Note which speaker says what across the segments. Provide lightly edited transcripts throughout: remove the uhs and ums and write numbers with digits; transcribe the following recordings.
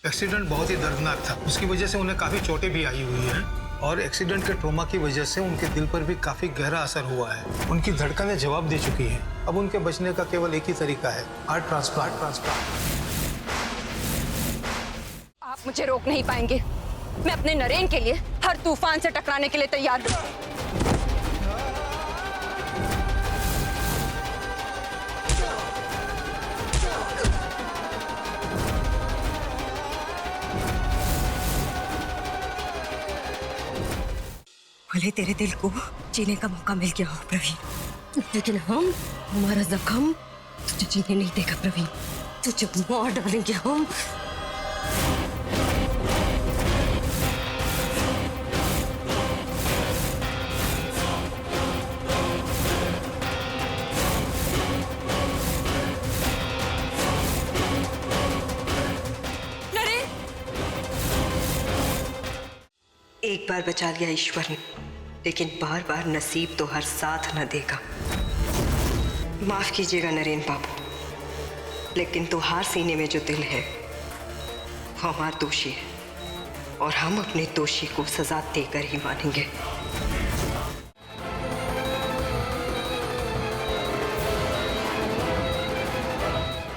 Speaker 1: Accident बहुत ही दर्दनाक था। उसकी वजह से उन्हें काफी चोटें भी आई हुई हैं और एक्सीडेंट के ट्रॉमा की वजह से उनके दिल पर भी काफी गहरा असर हुआ है। उनकी धड़कनें जवाब दे चुकी हैं। अब उनके बचने का केवल एक ही तरीका है, हार्ट ट्रांसप्लांट।
Speaker 2: आप मुझे रोक नहीं पाएंगे। मैं अपने नरेन के लिए हर तूफान से टकराने के लिए तैयार हूँ।
Speaker 3: भले तेरे दिल को जीने का मौका मिल गया हो प्रवीण, लेकिन हमारा जख्म तुझे जीने नहीं देगा प्रवीण। तुझे मार डालेंगे हम। एक बार बचा लिया ईश्वर ने, लेकिन बार बार नसीब तो हर साथ न देगा। माफ कीजिएगा नरेन बाबू, लेकिन तुहार सीने में जो दिल है वो हमारा दोषी है और हम अपने दोषी को सजा देकर ही मानेंगे।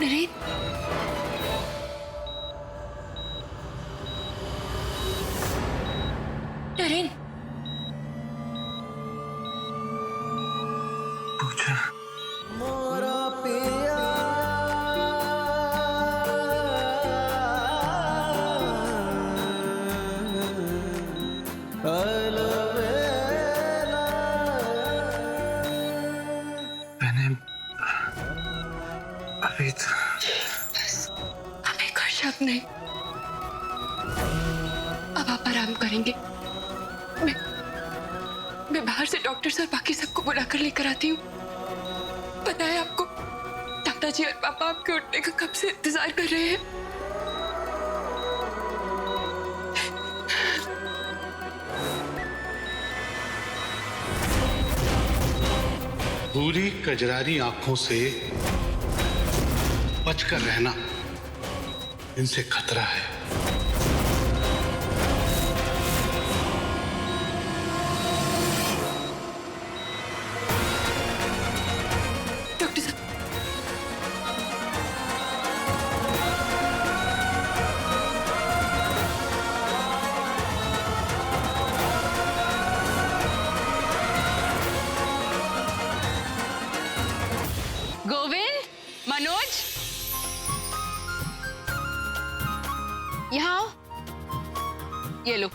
Speaker 2: नरेन, नरेन,
Speaker 1: पूजा, मैंने अभी
Speaker 2: हमें कोई शक नहीं। अब आप आराम करेंगे। मैं बाहर से डॉक्टर्स और बाकी सबको बुला कर लेकर आती हूँ। पता है आपको, दादाजी और पापा आपके उठने का कब से इंतजार कर रहे हैं।
Speaker 4: पूरी कजरारी आंखों से बचकर रहना, इनसे खतरा है।
Speaker 2: डॉक्टर साहब, गोविंद, मनोज, यहाँ आओ। ये लो,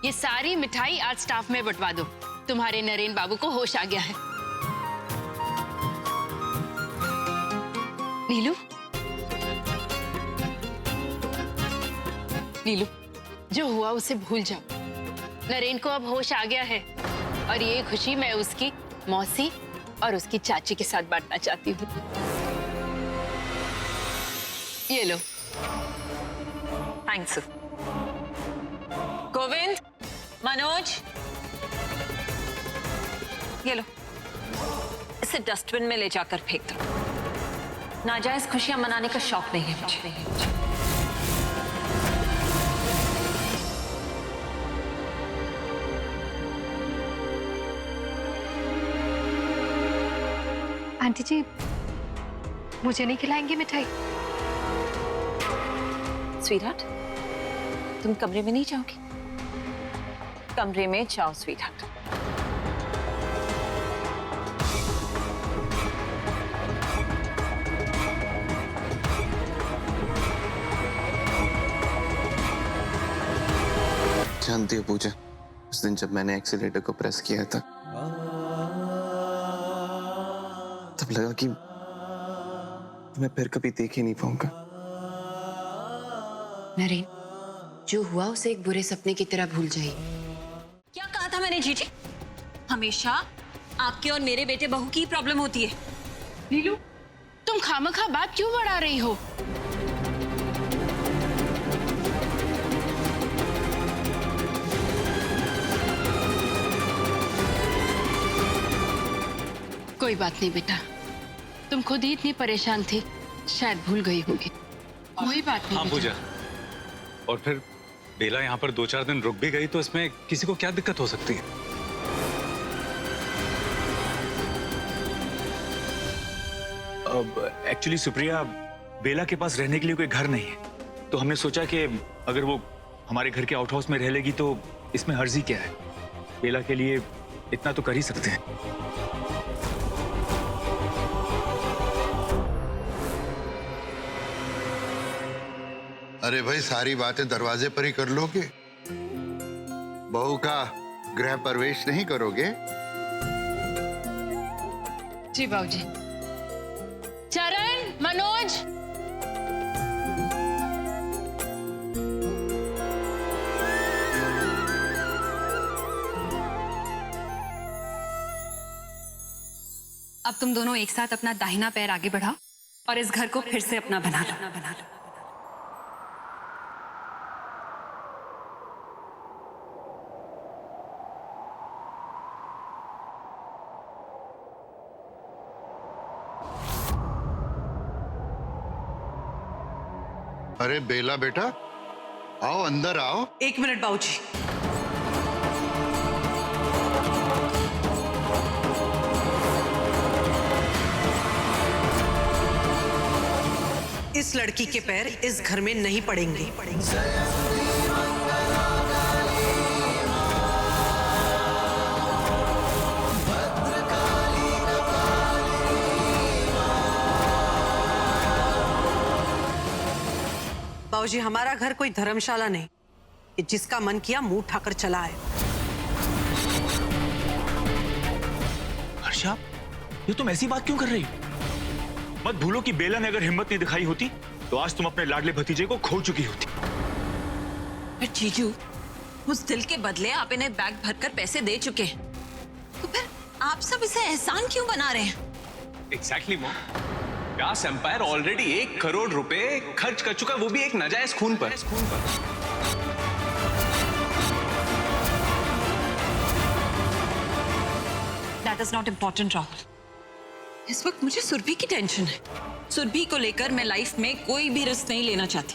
Speaker 2: ये सारी मिठाई आज स्टाफ में बंटवा दो। तुम्हारे नरेन बाबू को होश आ गया है। नीलू, नीलू, जो हुआ उसे भूल जाओ। नरेन को अब होश आ गया है और ये खुशी मैं उसकी मौसी और उसकी चाची के साथ बांटना चाहती हूँ। ये लो।
Speaker 3: थैंक्स। गोविंद, मनोज, ये लो, इसे डस्टबिन में ले जाकर फेंक दो। नाजायज खुशियां मनाने का शौक नहीं है मुझे।
Speaker 2: आंटी जी, मुझे नहीं खिलाएंगी मिठाई?
Speaker 3: स्वीटहार्ट, तुम कमरे में नहीं जाओगी? कमरे में जाओ स्वीटहार्ट।
Speaker 5: जानती हो पूजा, उस दिन जब मैंने एक्सीलेटर को प्रेस किया था, तब लगा कि मैं फिर कभी देख ही नहीं पाऊंगा।
Speaker 2: नरेन, जो हुआ उसे एक बुरे सपने की तरह भूल जाइए।
Speaker 3: क्या कहा था मैंने जीजी? हमेशा आपके और मेरे बेटे बहू की प्रॉब्लम होती है।
Speaker 2: नीलू, तुम खामखा बात क्यों बढ़ा रही हो? कोई बात नहीं बेटा, तुम खुद ही इतनी परेशान थी, शायद भूल गई होगी। कोई बात नहीं।
Speaker 6: हाँ पूजा, और फिर बेला यहाँ पर 2-4 दिन रुक भी गई तो इसमें किसी को क्या दिक्कत हो सकती है? अब एक्चुअली सुप्रिया, बेला के पास रहने के लिए कोई घर नहीं है, तो हमने सोचा कि अगर वो हमारे घर के आउट हाउस में रह लेगी तो इसमें हर्जी क्या है। बेला के लिए इतना तो कर ही सकते हैं।
Speaker 4: अरे भाई, सारी बातें दरवाजे पर ही कर लोगे? बहू का गृह प्रवेश नहीं करोगे?
Speaker 2: जी बाबूजी। चरण, मनोज,
Speaker 7: अब तुम दोनों एक साथ अपना दाहिना पैर आगे बढ़ाओ और इस घर को फिर से अपना बना लो।
Speaker 4: अरे बेला बेटा, आओ अंदर आओ।
Speaker 8: 1 मिनट बाबूजी। इस लड़की के पैर इस घर में नहीं पड़ेंगे। बाबूजी, हमारा घर कोई धर्मशाला नहीं कि जिसका मन किया मुंह उठाकर चला आए।
Speaker 6: हर्षा, ये तुम ऐसी बात क्यों कर रही हो? मत भूलो कि बेला ने अगर हिम्मत नहीं दिखाई होती तो आज तुम अपने लाडले भतीजे को खो चुकी होती।
Speaker 9: पर जीजू, उस दिल के बदले आप इन्हें बैग भरकर पैसे दे चुके हैं, तो फिर आप सब इसे एहसान क्यों बना रहे हैं?
Speaker 10: एग्जैक्टली मॉम, व्यास एम्पायर ऑलरेडी 1 करोड़ रुपए खर्च कर चुका, वो भी एक नाजायज खून पर।
Speaker 9: That is not important Rahul. इस वक्त मुझे सुरभि की टेंशन है। सुरभि को लेकर मैं लाइफ में कोई भी रिस्क नहीं लेना चाहती।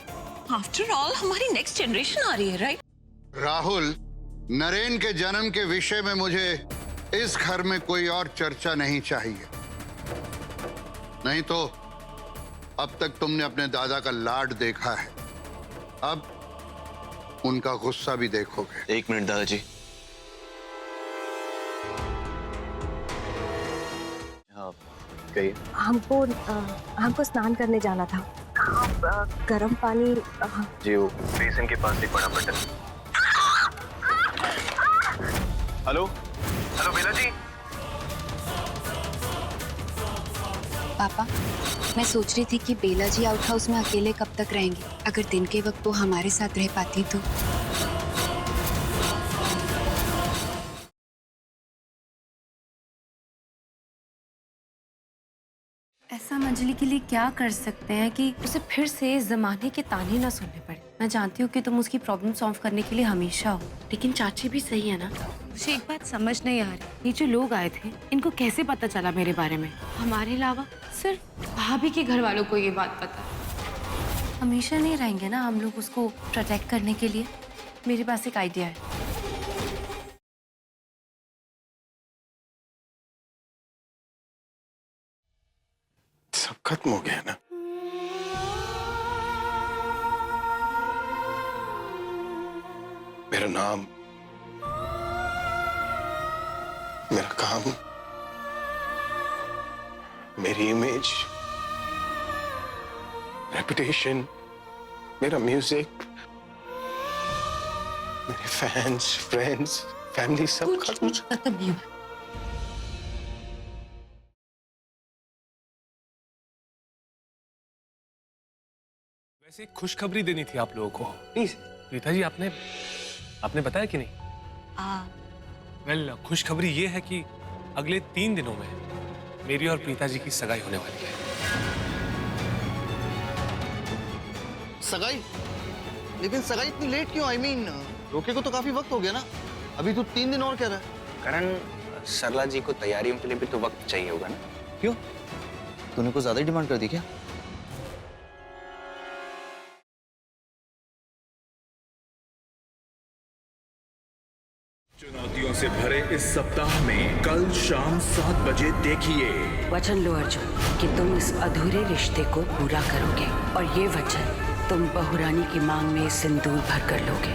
Speaker 9: आफ्टर ऑल हमारी नेक्स्ट जनरेशन आ रही है, राइट?
Speaker 4: राहुल, नरेन के जन्म के विषय में मुझे इस घर में कोई और चर्चा नहीं चाहिए। नहीं तो अब तक तुमने अपने दादा का लाड देखा है, अब उनका गुस्सा भी देखोगे।
Speaker 5: 1 मिनट दादाजी। हाँ, कहिए।
Speaker 11: हमको स्नान करने जाना था। गर्म पानी।
Speaker 5: जी, वो बेसिन के पास एक बड़ा बटन। हेलो हेलो बेला जी।
Speaker 7: पापा, मैं सोच रही थी कि बेला जी आउट हाउस में अकेले कब तक रहेंगे। अगर दिन के वक्त वो हमारे साथ रह पाती तो।
Speaker 12: ऐसा मंजली के लिए क्या कर सकते हैं कि उसे फिर से इस जमाने के ताने ना सुनने पड़े। मैं जानती हूँ कि तुम उसकी प्रॉब्लम सॉल्व करने के लिए हमेशा हो, लेकिन चाची भी सही है ना। मुझे एक बात समझ नहीं आ रही, ये जो लोग आए थे इनको कैसे पता चला मेरे बारे में? हमारे अलावा सिर्फ भाभी के घर वालों को ये बात पता है। हमेशा नहीं रहेंगे ना हम लोग उसको प्रोटेक्ट करने के लिए। मेरे पास एक आइडिया है।
Speaker 13: सब खत्म हो गया ना? मेरा नाम, मेरा काम, मेरी इमेज, रेपुटेशन, मेरा म्यूजिक, मेरे फैंस, फ्रेंड्स, फैमिली, सब खत्म
Speaker 7: नहीं हुआ।
Speaker 10: वैसे एक खुशखबरी देनी थी आप लोगों को। प्लीज प्रीता जी, आपने बताया कि नहीं? वेल, खुशखबरी ये है कि अगले 3 दिनों में मेरी और प्रीता जी की सगाई होने वाली है।
Speaker 5: सगाई? लेकिन सगाई इतनी लेट क्यों? I mean, रोके को तो काफी वक्त हो गया ना। अभी तो 3 दिन और कह रहा है।
Speaker 14: करण, सरला जी को तैयारियों के लिए भी तो वक्त चाहिए होगा ना?
Speaker 5: क्यों? तूने कुछ ज्यादा ही डिमांड कर दी क्या?
Speaker 15: चुनौतियों से भरे इस सप्ताह में कल शाम 7 बजे देखिए
Speaker 16: वचन लो अर्जुन कि तुम इस अधूरे रिश्ते को पूरा करोगे और ये वचन तुम बहुरानी की मांग में सिंदूर भर कर लोगे।